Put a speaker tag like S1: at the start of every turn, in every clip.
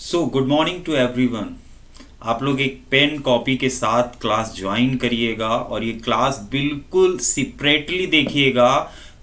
S1: So good morning to everyone. आप लोग एक पेन कॉपी के साथ क्लास ज्वाइन करिएगा और ये क्लास बिल्कुल सेपरेटली देखिएगा।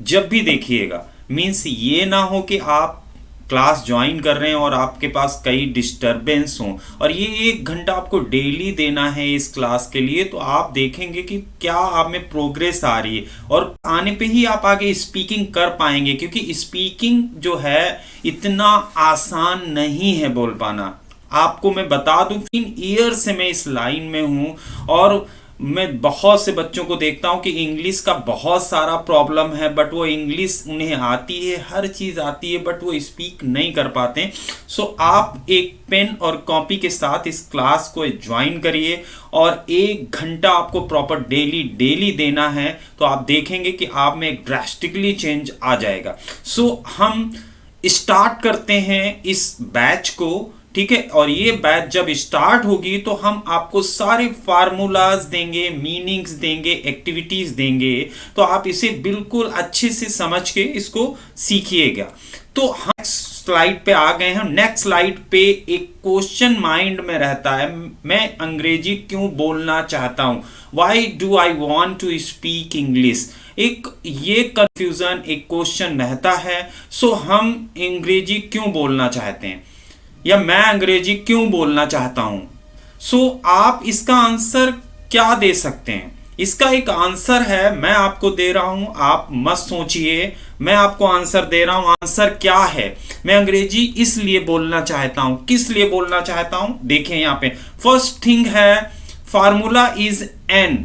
S1: जब भी देखिएगा मीन्स ये ना हो कि आप क्लास ज्वाइन कर रहे हैं और आपके पास कई डिस्टरबेंस हों, और ये 1 घंटा आपको डेली देना है इस क्लास के लिए। तो आप देखेंगे कि क्या आप में प्रोग्रेस आ रही है और आने पे ही आप आगे स्पीकिंग कर पाएंगे, क्योंकि स्पीकिंग जो है इतना आसान नहीं है बोल पाना। आपको मैं बता दूं, 3 ईयर से मैं इस लाइन में हूं और मैं बहुत से बच्चों को देखता हूं कि इंग्लिश का बहुत सारा प्रॉब्लम है, बट वो इंग्लिश उन्हें आती है, हर चीज़ आती है, बट वो स्पीक नहीं कर पाते। सो आप एक पेन और कॉपी के साथ इस क्लास को ज्वाइन करिए और 1 घंटा आपको प्रॉपर डेली डेली देना है, तो आप देखेंगे कि आप में एक ड्रास्टिकली चेंज आ जाएगा। सो हम स्टार्ट करते हैं इस बैच को, ठीक है। और ये बैच जब स्टार्ट होगी तो हम आपको सारे फार्मूलाज देंगे, मीनिंग्स देंगे, एक्टिविटीज देंगे, तो आप इसे बिल्कुल अच्छे से समझ के इसको सीखिएगा। तो हम स्लाइड पे आ गए हैं। नेक्स्ट स्लाइड पे एक क्वेश्चन माइंड में रहता है, मैं अंग्रेजी क्यों बोलना चाहता हूं, why do I want to speak English. एक ये कंफ्यूजन, एक क्वेश्चन रहता है। सो हम अंग्रेजी क्यों बोलना चाहते हैं या मैं अंग्रेजी क्यों बोलना चाहता हूं। सो आप इसका आंसर क्या दे सकते हैं? इसका एक आंसर है, मैं आपको दे रहा हूं, आप मत सोचिए, मैं आपको आंसर दे रहा हूं। आंसर क्या है? मैं अंग्रेजी इसलिए बोलना चाहता हूं। किस लिए बोलना चाहता हूं? देखें यहां पे फर्स्ट थिंग है formula is an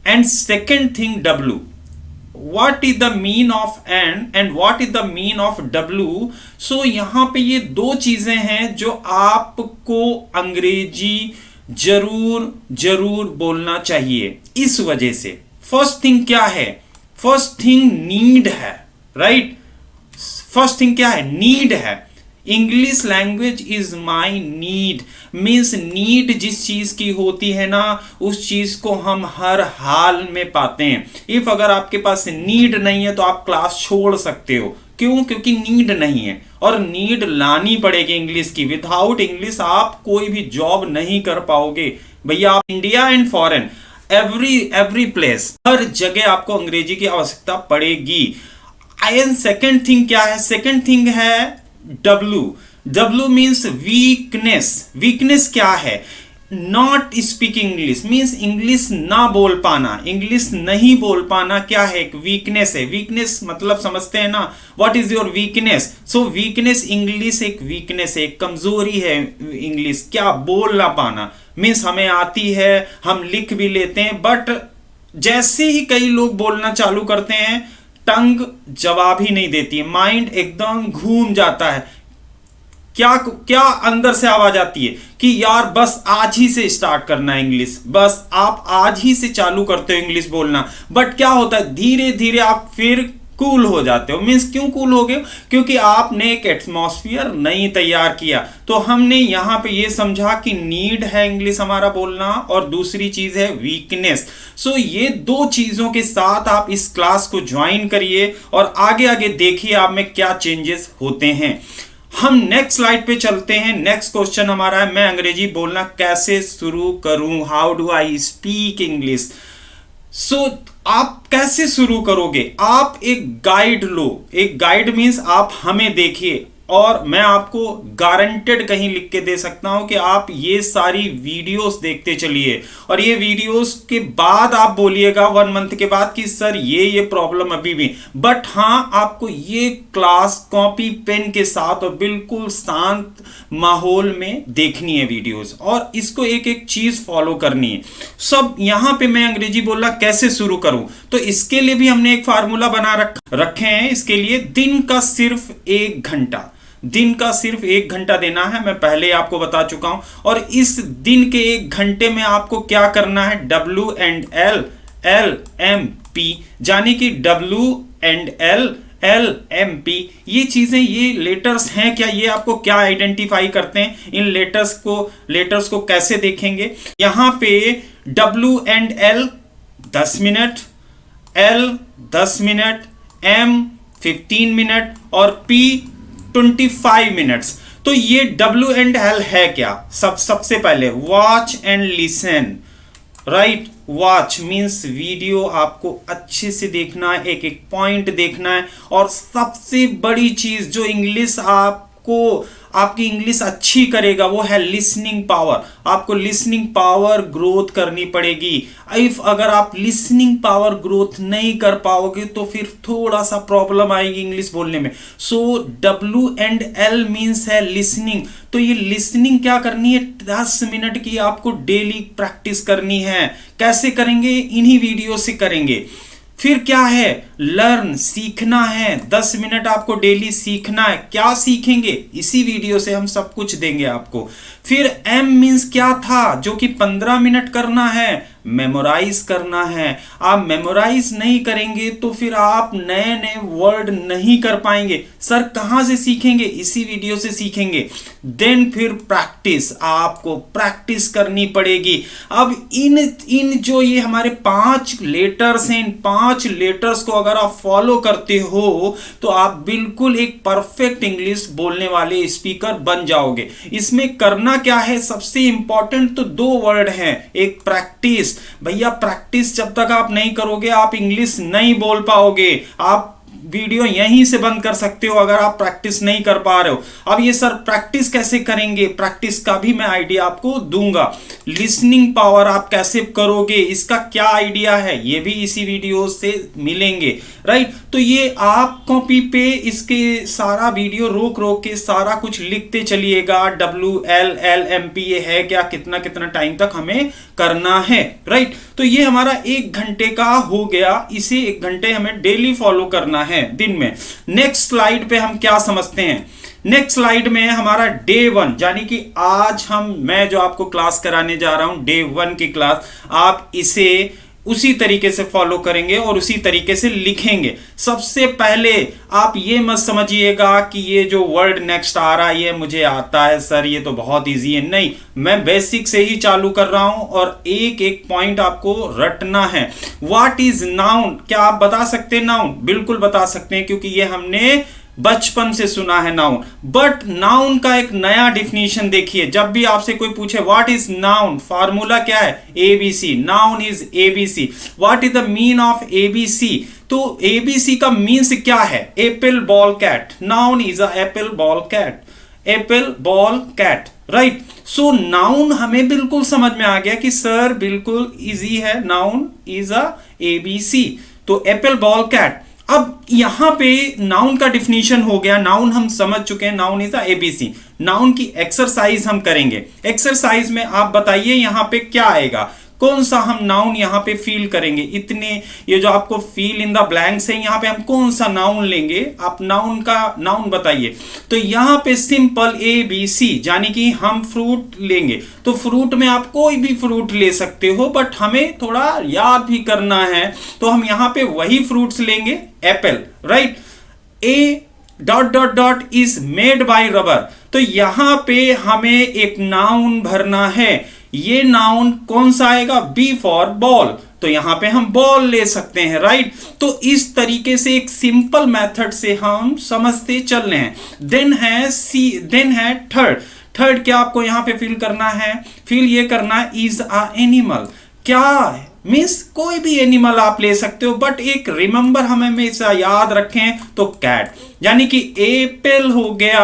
S1: and second thing W. what is the mean of n and what is the mean of w। सो यहां पे ये दो चीजें हैं जो आपको अंग्रेजी जरूर जरूर बोलना चाहिए। इस वजह से फर्स्ट थिंग क्या है? फर्स्ट थिंग नीड है, राइट। फर्स्ट थिंग क्या है? नीड है। English language is my need, means need जिस चीज की होती है ना, उस चीज को हम हर हाल में पाते हैं। इफ अगर आपके पास नीड नहीं है तो आप क्लास छोड़ सकते हो। क्यों? क्योंकि नीड नहीं है और नीड लानी पड़ेगी इंग्लिश की। विदाउट इंग्लिश आप कोई भी जॉब नहीं कर पाओगे भैया। आप India and foreign, every place, हर जगह आपको अंग्रेजी की आवश्यकता पड़ेगी। एंड सेकेंड थिंग क्या है? सेकेंड थिंग है W। W means weakness. Weakness क्या है? Not speaking English, means English ना बोल पाना, इंग्लिश नहीं बोल पाना क्या है? एक वीकनेस है। वीकनेस मतलब समझते हैं ना, what is your weakness. So weakness, English एक वीकनेस है, एक कमजोरी है। इंग्लिश क्या? बोल ना पाना। मीन्स हमें आती है, हम लिख भी लेते हैं, बट जैसे ही कई लोग बोलना चालू करते हैं टंग जवाब ही नहीं देती है, माइंड एकदम घूम जाता है। क्या क्या अंदर से आवाज आती है कि यार बस आज ही से स्टार्ट करना है इंग्लिश, बस आप आज ही से चालू करते हो इंग्लिश बोलना। बट क्या होता है, धीरे धीरे आप फिर कूल हो जाते हो। मीन्स क्यों कूल हो गए? क्योंकि आपने एक एटमॉस्फेयर नहीं तैयार किया। तो हमने यहां पे ये समझा कि नीड है इंग्लिश हमारा बोलना और दूसरी चीज है वीकनेस। सो ये दो चीजों के साथ आप इस क्लास को ज्वाइन करिए और आगे आगे देखिए आप में क्या चेंजेस होते हैं। हम नेक्स्ट स्लाइड पे चलते हैं। नेक्स्ट क्वेश्चन हमारा है, मैं अंग्रेजी बोलना कैसे शुरू करूं, how do I speak English. So आप कैसे शुरू करोगे? आप एक गाइड लो। एक गाइड मीन्स आप हमें देखिए और मैं आपको गारंटेड कहीं लिख के दे सकता हूं कि आप ये सारी वीडियोस देखते चलिए और ये वीडियोस के बाद आप बोलिएगा 1 मंथ के बाद कि सर ये प्रॉब्लम अभी भी। बट हाँ, आपको ये क्लास कॉपी पेन के साथ और बिल्कुल शांत माहौल में देखनी है वीडियोस और इसको एक एक चीज फॉलो करनी है। सब यहां पे मैं अंग्रेजी बोलना कैसे शुरू करूं, तो इसके लिए भी हमने एक फार्मूला बना रखे हैं। इसके लिए दिन का सिर्फ 1 घंटा, दिन का सिर्फ 1 घंटा देना है। मैं पहले आपको बता चुका हूं। और इस दिन के 1 घंटे में आपको क्या करना है? W and L, L M P, यानी कि W and L, L M P, ये चीजें, ये लेटर्स हैं क्या? ये आपको क्या आइडेंटिफाई करते हैं? इन लेटर्स को कैसे देखेंगे? यहां पे W and L 10 minute, L 10 minute, M 15 minute और P 25 मिनट्स। तो ये WL है क्या? सबसे पहले watch and listen, right. Watch means video आपको अच्छे से देखना है, एक एक पॉइंट देखना है, और सबसे बड़ी चीज जो इंग्लिश आपकी इंग्लिश अच्छी करेगा वो है लिसनिंग पावर। आपको लिसनिंग पावर ग्रोथ करनी पड़ेगी। इफ अगर आप लिसनिंग पावर ग्रोथ नहीं कर पाओगे तो फिर थोड़ा सा प्रॉब्लम आएगी इंग्लिश बोलने में। सो WL मीन्स है लिसनिंग। तो ये लिसनिंग क्या करनी है? 10 मिनट की आपको डेली प्रैक्टिस करनी है। कैसे करेंगे? इन्हीं वीडियो से करेंगे। फिर क्या है? लर्न, सीखना है। 10 मिनट आपको डेली सीखना है। क्या सीखेंगे? इसी वीडियो से हम सब कुछ देंगे आपको। फिर M मीन्स क्या था? जो कि 15 मिनट करना है, मेमोराइज करना है। आप मेमोराइज नहीं करेंगे तो फिर आप नए नए वर्ड नहीं कर पाएंगे। सर कहां से सीखेंगे? इसी वीडियो से सीखेंगे। देन फिर प्रैक्टिस, आपको प्रैक्टिस करनी पड़ेगी। अब इन जो ये हमारे 5 लेटर्स हैं, इन 5 लेटर्स को अगर आप फॉलो करते हो तो आप बिल्कुल एक परफेक्ट इंग्लिश बोलने वाले स्पीकर बन जाओगे। इसमें करना क्या है? सबसे इंपॉर्टेंट तो 2 वर्ड हैं। एक प्रैक्टिस। भैया प्रैक्टिस जब तक आप नहीं करोगे आप इंग्लिश नहीं बोल पाओगे। आप वीडियो यहीं से बंद कर सकते हो अगर आप प्रैक्टिस नहीं कर पा रहे हो। अब ये सर प्रैक्टिस कैसे करेंगे? प्रैक्टिस का भी मैं आइडिया आपको दूंगा। लिसनिंग पावर आप कैसे करोगे, इसका क्या आइडिया है, ये भी इसी वीडियो से मिलेंगे, राइट। तो ये आप कॉपी पे इसके सारा वीडियो रोक रोक के सारा कुछ लिखते चलिएगा। WL ये है क्या, कितना कितना टाइम तक हमें करना है, राइट। तो ये हमारा 1 घंटे का हो गया। इसे 1 घंटे हमें डेली फॉलो करना है दिन में। नेक्स्ट स्लाइड पे हम क्या समझते हैं? नेक्स्ट स्लाइड में हमारा डे 1 यानी कि आज मैं जो आपको क्लास कराने जा रहा हूं डे 1 की क्लास, आप इसे उसी तरीके से फॉलो करेंगे और उसी तरीके से लिखेंगे। सबसे पहले आप ये मत समझिएगा कि ये जो वर्ड नेक्स्ट आ रहा है ये मुझे आता है सर, ये तो बहुत इजी है। नहीं, मैं बेसिक से ही चालू कर रहा हूं और एक एक पॉइंट आपको रटना है। What is noun? क्या आप बता सकते हैं नाउन? बिल्कुल बता सकते हैं क्योंकि ये हमने बचपन से सुना है नाउन। बट नाउन का एक नया डिफिनेशन देखिए। जब भी आपसे कोई पूछे व्हाट इज नाउन, फार्मूला क्या है? ABC। Noun is ABC। What is the mean of ABC? तो ABC का मीन्स क्या है? Apple ball cat. Noun is a apple ball cat. Apple ball cat, right. So noun हमें बिल्कुल समझ में आ गया कि सर बिल्कुल इजी है, नाउन इज अ ABC। तो एप्पल बॉल कैट। अब यहां पे नाउन का डिफिनीशन हो गया, नाउन हम समझ चुके हैं, नाउन इज ABC। नाउन की एक्सरसाइज हम करेंगे। एक्सरसाइज में आप बताइए यहां पे क्या आएगा, कौन सा हम नाउन यहां पे फील करेंगे? ये जो आपको फील इन द ब्लैंक्स है, यहां पे हम कौन सा नाउन लेंगे? आप नाउन बताइए। तो यहां पे सिंपल ABC यानी कि हम फ्रूट लेंगे। तो फ्रूट में आप कोई भी फ्रूट ले सकते हो, बट हमें थोड़ा याद भी करना है, तो हम यहां पे वही फ्रूट्स लेंगे, Apple, right. A ... is made by rubber. तो यहां पे हमें एक नाउन भरना है। ये नाउन कौन सा आएगा? B for ball. तो यहां पे हम बॉल ले सकते हैं, राइट। तो इस तरीके से एक सिंपल मेथड से हम समझते चल रहे हैं। देन है थर्ड क्या आपको यहां पे फील करना है? फील ये करना है इज अ एनिमल। क्या मीन्स कोई भी एनिमल आप ले सकते हो, बट एक रिमेंबर हमें हमेशा याद रखें तो कैट। यानी कि एप्पल हो गया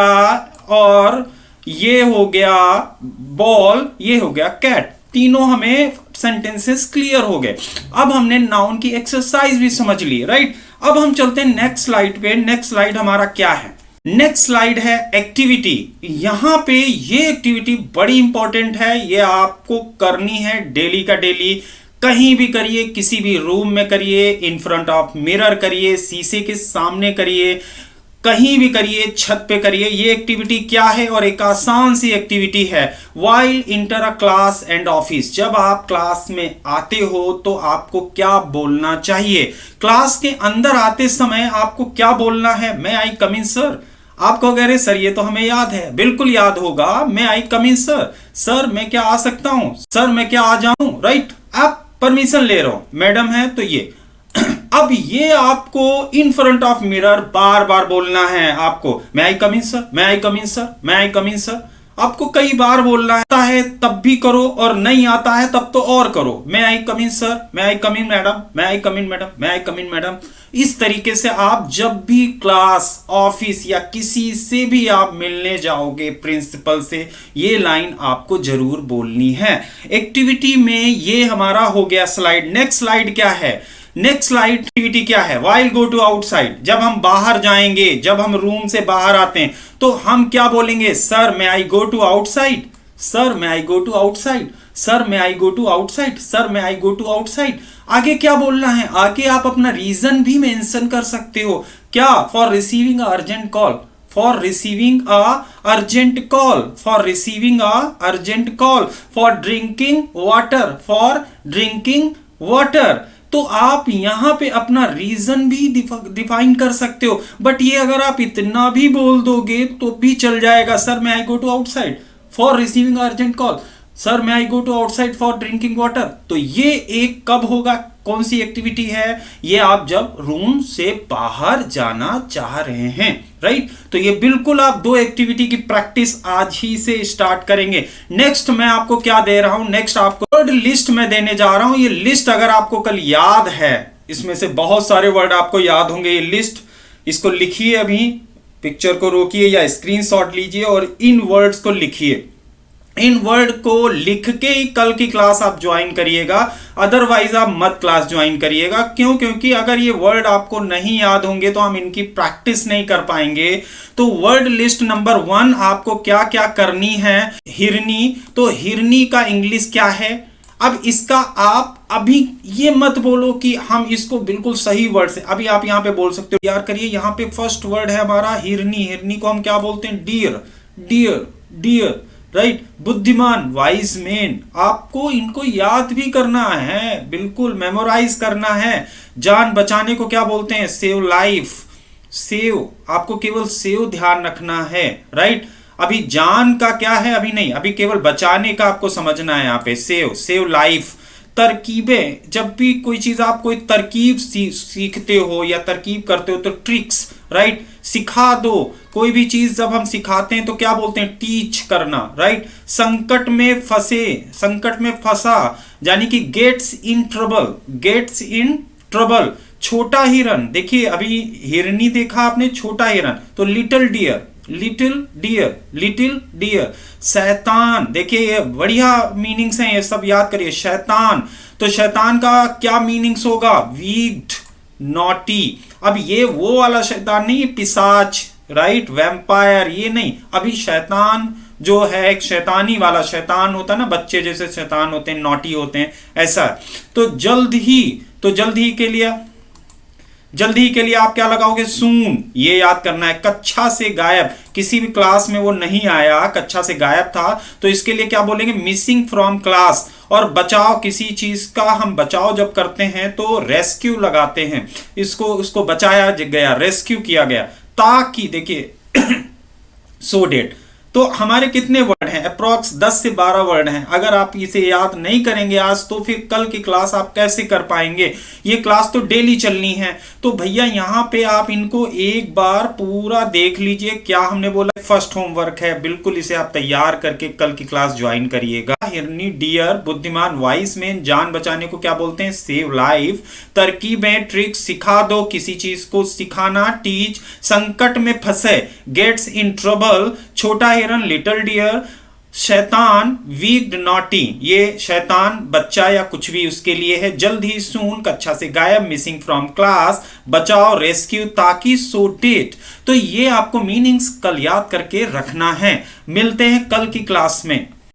S1: और ये हो गया बॉल, ये हो गया कैट। तीनों हमें सेंटेंसेस क्लियर हो गए। अब हमने नाउन की एक्सरसाइज भी समझ ली, राइट। अब हम चलते हैं नेक्स्ट स्लाइड पे। नेक्स्ट स्लाइड हमारा क्या है? नेक्स्ट स्लाइड है एक्टिविटी। यहां पे ये एक्टिविटी बड़ी इंपॉर्टेंट है, ये आपको करनी है डेली का डेली। कहीं भी करिए, किसी भी रूम में करिए, इन फ्रंट ऑफ मिरर करिए, शीशे के सामने करिए, कहीं भी करिए, छत पे करिए। ये एक्टिविटी क्या है? और एक आसान सी एक्टिविटी है। While inter a class and office. जब आप क्लास में आते हो तो आपको क्या बोलना चाहिए? क्लास के अंदर आते समय आपको क्या बोलना है? मैं आई कम इन सर। आप कहोगे अरे सर ये तो हमें याद है। बिल्कुल याद होगा। मैं आई कम इन सर। सर मैं क्या आ सकता हूं? सर मैं क्या आ जाऊं? राइट। आप परमिशन ले रहे हो, मैडम है तो ये अब ये आपको इन फ्रंट ऑफ मिरर बार बार बोलना है आपको, मैं आई कम इन सर, मैं आई कम इन सर, मैं आई कम इन सर। आपको कई बार बोलना है तब भी करो, और नहीं आता है तब तो और करो, मैं आई कम इन सर, मैं आई कम इन मैडम, मैं आई कम इन मैडम, मैं आई कम इन मैडम। इस तरीके से आप जब भी क्लास, ऑफिस या किसी से भी आप मिलने जाओगे प्रिंसिपल से, ये लाइन आपको जरूर बोलनी है। एक्टिविटी में ये हमारा हो गया स्लाइड। नेक्स्ट स्लाइड क्या है? नेक्स्ट स्लाइड एक्टिविटी क्या है? वाइल गो टू आउटसाइड, जब हम बाहर जाएंगे, जब हम रूम से बाहर आते हैं तो हम क्या बोलेंगे? सर मैं I go to outside, sir मैं I go to outside, sir मैं I go to outside, sir मैं आई गो टू आउटसाइड। आगे क्या बोलना है? आगे आप अपना रीजन भी मेंशन कर सकते हो। क्या? For receiving urgent call, for receiving a urgent call, for receiving a urgent call, for drinking water, for drinking water. तो आप यहां पे अपना रीजन भी डिफाइन कर सकते हो। बट ये अगर आप इतना भी बोल दोगे तो भी चल जाएगा। सर मैं I go to outside for receiving urgent call, sir मैं I go to outside for drinking water. तो ये एक कब होगा? कौन सी एक्टिविटी है ये? आप जब रूम से बाहर जाना चाह रहे हैं, राइट? तो ये बिल्कुल आप दो एक्टिविटी की प्रैक्टिस आज ही से स्टार्ट करेंगे। नेक्स्ट मैं आपको क्या दे रहा हूं? नेक्स्ट आपको वर्ड लिस्ट में देने जा रहा हूं। ये लिस्ट अगर आपको कल याद है, इसमें से बहुत सारे वर्ड आपको याद होंगे। ये लिस्ट, इसको लिखिए, अभी पिक्चर को रोकिए या स्क्रीनशॉट लीजिए और इन वर्ड्स को लिखिए। इन वर्ड को लिख के ही कल की क्लास आप ज्वाइन करिएगा, अदरवाइज आप मत क्लास ज्वाइन करिएगा। क्यों? क्योंकि अगर ये वर्ड आपको नहीं याद होंगे तो हम इनकी प्रैक्टिस नहीं कर पाएंगे। तो वर्ड लिस्ट नंबर 1 आपको क्या क्या करनी है? हिरनी। तो हिरनी का इंग्लिश क्या है? अब इसका आप अभी ये मत बोलो कि हम इसको बिल्कुल सही वर्ड से, अभी आप यहां पे बोल सकते हो। यार करिए, यहां पे फर्स्ट वर्ड है हमारा हिरनी। हिरनी को हम क्या बोलते हैं? Dear, dear, dear, right? बुद्धिमान, वाइज मैन। आपको इनको याद भी करना है, बिल्कुल मेमोराइज करना है। जान बचाने को क्या बोलते हैं? Save life. सेव, आपको केवल सेव ध्यान रखना है, राइट? अभी जान का क्या है अभी नहीं, अभी केवल बचाने का आपको समझना है। यहाँ पे सेव, सेव लाइफ। तरकीबें, जब भी कोई चीज आप कोई तरकीब सीखते हो या तरकीब करते हो तो ट्रिक्स, राइट? सिखा दो। कोई भी चीज जब हम सिखाते हैं तो क्या बोलते हैं? टीच करना, राइट? संकट में फंसे, संकट में फंसा, यानी कि gets in trouble, gets in trouble. छोटा हिरन, देखिए अभी हिरनी देखा आपने, छोटा हिरन तो little deer, little deer, little deer. शैतान, देखिए ये बढ़िया मीनिंग्स हैं, ये सब याद करिए। शैतान, तो शैतान का क्या मीनिंग्स होगा? वीक्ड, नॉटी। अब ये वो वाला शैतान नहीं, पिशाच, राइट? वैम्पायर, ये नहीं। अभी शैतान जो है एक शैतानी वाला शैतान होता है ना, बच्चे जैसे शैतान होते हैं, नॉटी होते हैं, ऐसा। तो जल्द ही, तो जल्द ही के लिए, जल्दी के लिए आप क्या लगाओगे? सून। ये याद करना है। कक्षा से गायब, किसी भी क्लास में वो नहीं आया, कक्षा से गायब था, तो इसके लिए क्या बोलेंगे? Missing from class. और बचाव, किसी चीज का हम बचाव जब करते हैं तो रेस्क्यू लगाते हैं, इसको उसको बचाया गया, रेस्क्यू किया गया। ताकि, देखिए सो डेट। तो हमारे कितने वर्ड हैं? अप्रॉक्स 10 से 12 वर्ड हैं। अगर आप इसे याद नहीं करेंगे आज, तो फिर कल की क्लास आप कैसे कर पाएंगे? ये क्लास तो डेली चलनी है। तो भैया यहाँ पे आप इनको एक बार पूरा देख लीजिए। क्या हमने बोला? फर्स्ट होमवर्क है, बिल्कुल इसे आप तैयार करके कल की क्लास ज्वाइन करिएगा। हिरनी, डियर, बुद्धिमान, वाइज मैन। जान बचाने को क्या बोलते हैं? Save life. तरकीबें, ट्रिक्स, सिखा दो, किसी चीज को सिखाना, टीच। संकट में फंसे, गेट्स इन ट्रबल। छोटा हिरन, लिटिल डियर। शैतान, वीक्ड, नॉटी, ये शैतान बच्चा या कुछ भी उसके लिए है। जल्द ही, सून, कक्षा से गायब, मिसिंग फ्रॉम क्लास, बचाओ, रेस्क्यू, ताकि, सो डेट। तो ये आपको मीनिंग्स कल याद करके रखना है। मिलते हैं कल की क्लास में।